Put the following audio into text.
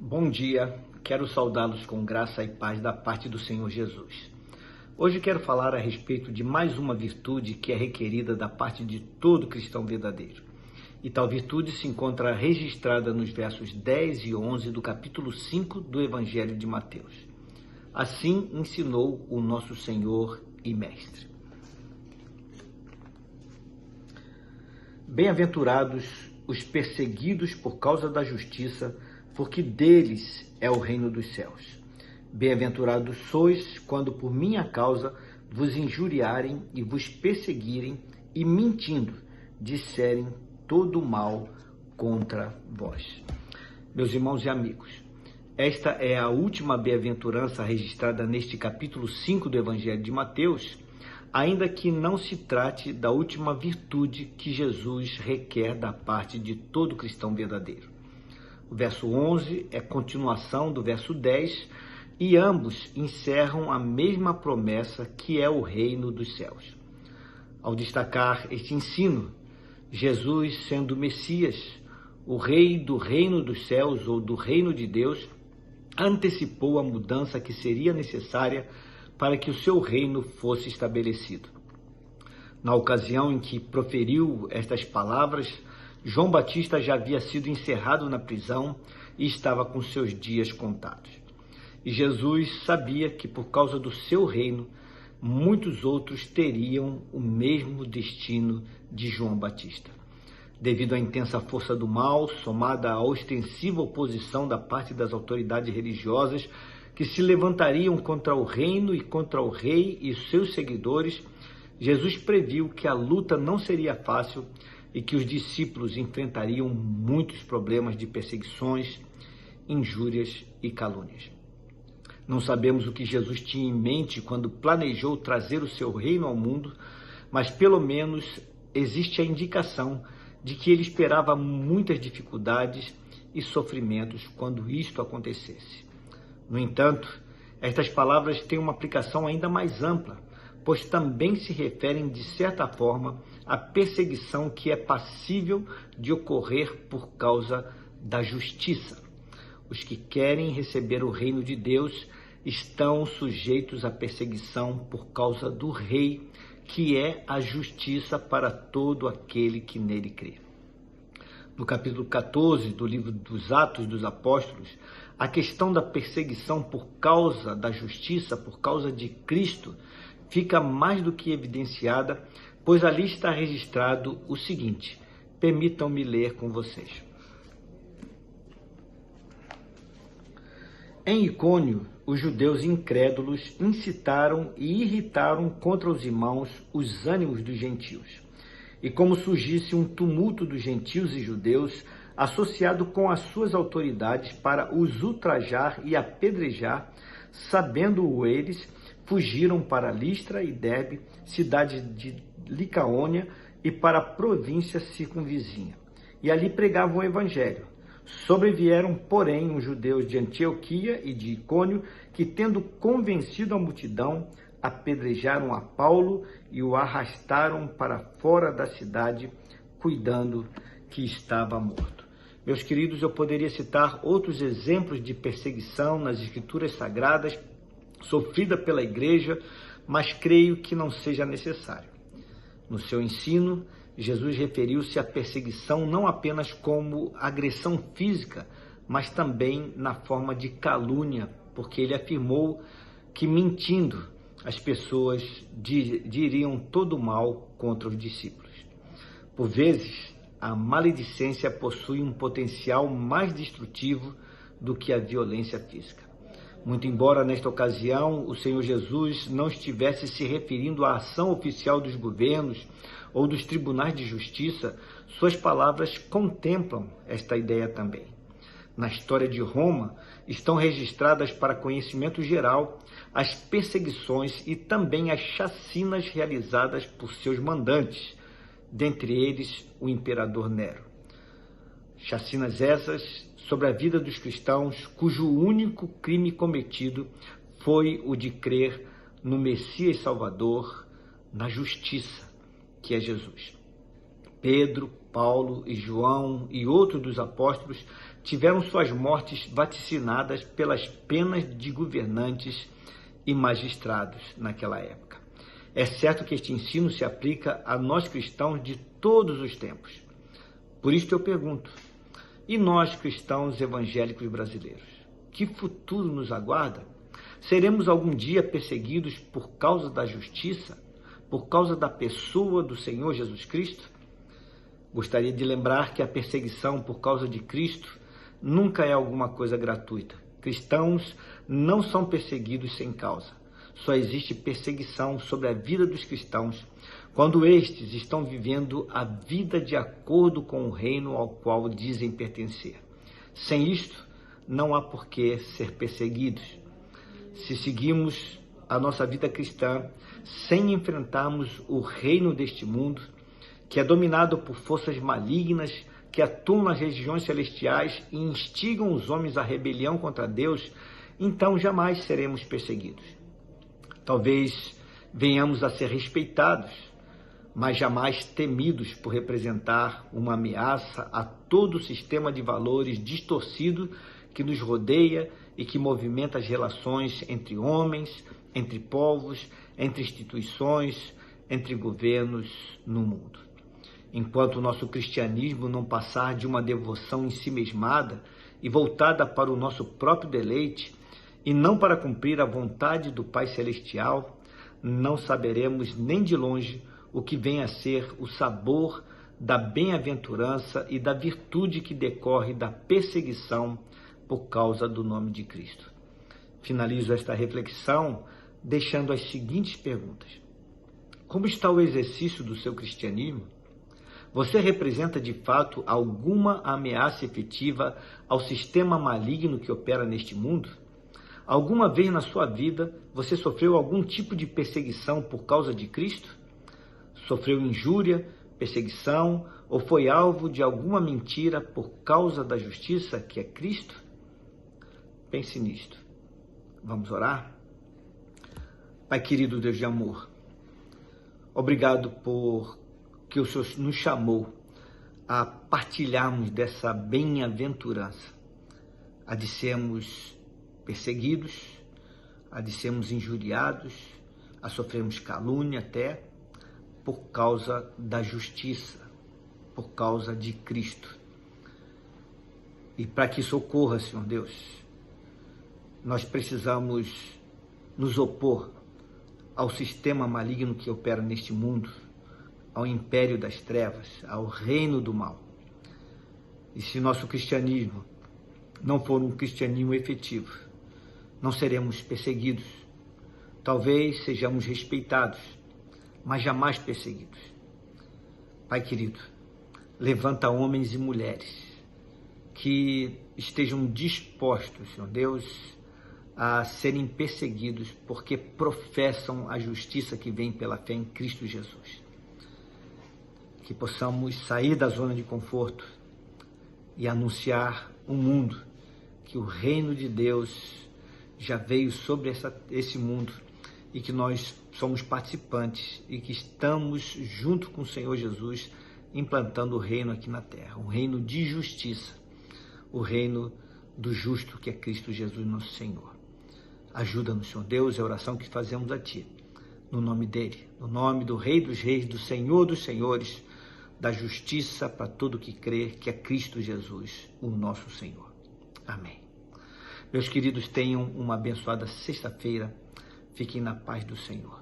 Bom dia, quero saudá-los com graça e paz da parte do Senhor Jesus. Hoje quero falar a respeito de mais uma virtude que é requerida da parte de todo cristão verdadeiro. E tal virtude se encontra registrada nos versos 10 e 11 do capítulo 5 do Evangelho de Mateus. Assim ensinou o nosso Senhor e Mestre. Bem-aventurados os perseguidos por causa da justiça, porque deles é o reino dos céus. Bem-aventurados sois quando por minha causa vos injuriarem e vos perseguirem e, mentindo, disserem todo o mal contra vós. Meus irmãos e amigos, esta é a última bem-aventurança registrada neste capítulo 5 do Evangelho de Mateus, ainda que não se trate da última virtude que Jesus requer da parte de todo cristão verdadeiro. O verso 11 é continuação do verso 10 e ambos encerram a mesma promessa que é o reino dos céus. Ao destacar este ensino, Jesus, sendo o Messias, o rei do reino dos céus ou do reino de Deus, antecipou a mudança que seria necessária para que o seu reino fosse estabelecido. Na ocasião em que proferiu estas palavras, João Batista já havia sido encerrado na prisão e estava com seus dias contados. E Jesus sabia que por causa do seu reino, muitos outros teriam o mesmo destino de João Batista. Devido à intensa força do mal, somada à ostensiva oposição da parte das autoridades religiosas que se levantariam contra o reino e contra o rei e seus seguidores, Jesus previu que a luta não seria fácil e que os discípulos enfrentariam muitos problemas de perseguições, injúrias e calúnias. Não sabemos o que Jesus tinha em mente quando planejou trazer o seu reino ao mundo, mas pelo menos existe a indicação de que ele esperava muitas dificuldades e sofrimentos quando isto acontecesse. No entanto, estas palavras têm uma aplicação ainda mais ampla, pois também se referem, de certa forma, à perseguição que é passível de ocorrer por causa da justiça. Os que querem receber o reino de Deus estão sujeitos à perseguição por causa do Rei, que é a justiça para todo aquele que nele crê. No capítulo 14 do livro dos Atos dos Apóstolos, a questão da perseguição por causa da justiça, por causa de Cristo, fica mais do que evidenciada, pois ali está registrado o seguinte. Permitam-me ler com vocês. Em Icônio, os judeus incrédulos incitaram e irritaram contra os irmãos os ânimos dos gentios. E como surgisse um tumulto dos gentios e judeus, associado com as suas autoridades para os ultrajar e apedrejar, sabendo-o eles, fugiram para Listra e Derbe, cidades de Licaônia, e para a província circunvizinha. E ali pregavam o evangelho. Sobrevieram, porém, os judeus de Antioquia e de Icônio, que, tendo convencido a multidão, apedrejaram a Paulo e o arrastaram para fora da cidade, cuidando que estava morto. Meus queridos, eu poderia citar outros exemplos de perseguição nas Escrituras Sagradas, sofrida pela igreja, mas creio que não seja necessário. No seu ensino, Jesus referiu-se à perseguição não apenas como agressão física, mas também na forma de calúnia, porque ele afirmou que, mentindo, as pessoas diriam todo o mal contra os discípulos. Por vezes, a maledicência possui um potencial mais destrutivo do que a violência física. Muito embora, nesta ocasião, o Senhor Jesus não estivesse se referindo à ação oficial dos governos ou dos tribunais de justiça, suas palavras contemplam esta ideia também. Na história de Roma, estão registradas para conhecimento geral as perseguições e também as chacinas realizadas por seus mandantes, dentre eles o imperador Nero. Chacinas essas sobre a vida dos cristãos, cujo único crime cometido foi o de crer no Messias Salvador, na justiça, que é Jesus. Pedro, Paulo e João e outros dos apóstolos tiveram suas mortes vaticinadas pelas penas de governantes e magistrados naquela época. É certo que este ensino se aplica a nós cristãos de todos os tempos. Por isso eu pergunto, e nós cristãos evangélicos brasileiros, que futuro nos aguarda? Seremos algum dia perseguidos por causa da justiça, por causa da pessoa do Senhor Jesus Cristo? Gostaria de lembrar que a perseguição por causa de Cristo nunca é alguma coisa gratuita. Cristãos não são perseguidos sem causa. Só existe perseguição sobre a vida dos cristãos quando estes estão vivendo a vida de acordo com o reino ao qual dizem pertencer. Sem isto, não há por que ser perseguidos. Se seguimos a nossa vida cristã sem enfrentarmos o reino deste mundo, que é dominado por forças malignas que atuam nas regiões celestiais e instigam os homens à rebelião contra Deus, então jamais seremos perseguidos. Talvez venhamos a ser respeitados, mas jamais temidos por representar uma ameaça a todo o sistema de valores distorcido que nos rodeia e que movimenta as relações entre homens, entre povos, entre instituições, entre governos no mundo. Enquanto o nosso cristianismo não passar de uma devoção ensimesmada e voltada para o nosso próprio deleite, e não para cumprir a vontade do Pai Celestial, não saberemos nem de longe o que vem a ser o sabor da bem-aventurança e da virtude que decorre da perseguição por causa do nome de Cristo. Finalizo esta reflexão deixando as seguintes perguntas. Como está o exercício do seu cristianismo? Você representa de fato alguma ameaça efetiva ao sistema maligno que opera neste mundo? Alguma vez na sua vida você sofreu algum tipo de perseguição por causa de Cristo? Sofreu injúria, perseguição ou foi alvo de alguma mentira por causa da justiça que é Cristo? Pense nisto. Vamos orar? Pai querido Deus de amor, obrigado por que o Senhor nos chamou a partilharmos dessa bem-aventurança, a de sermos perseguidos, a de sermos injuriados, a sofrermos calúnia até, por causa da justiça, por causa de Cristo. E para que isso ocorra, Senhor Deus, nós precisamos nos opor ao sistema maligno que opera neste mundo, ao império das trevas, ao reino do mal. E se nosso cristianismo não for um cristianismo efetivo, não seremos perseguidos. Talvez sejamos respeitados, mas jamais perseguidos. Pai querido, levanta homens e mulheres que estejam dispostos, Senhor Deus, a serem perseguidos porque professam a justiça que vem pela fé em Cristo Jesus. Que possamos sair da zona de conforto e anunciar ao mundo que o reino de Deus já veio sobre esse mundo e que nós somos participantes e que estamos junto com o Senhor Jesus implantando o reino aqui na terra, um reino de justiça, o reino do justo que é Cristo Jesus nosso Senhor. Ajuda-nos, Senhor Deus, é a oração que fazemos a Ti, no nome dEle, no nome do Rei dos Reis, do Senhor dos Senhores, da justiça para todo que crê, que é Cristo Jesus, o nosso Senhor. Amém. Meus queridos, tenham uma abençoada sexta-feira. Fiquem na paz do Senhor.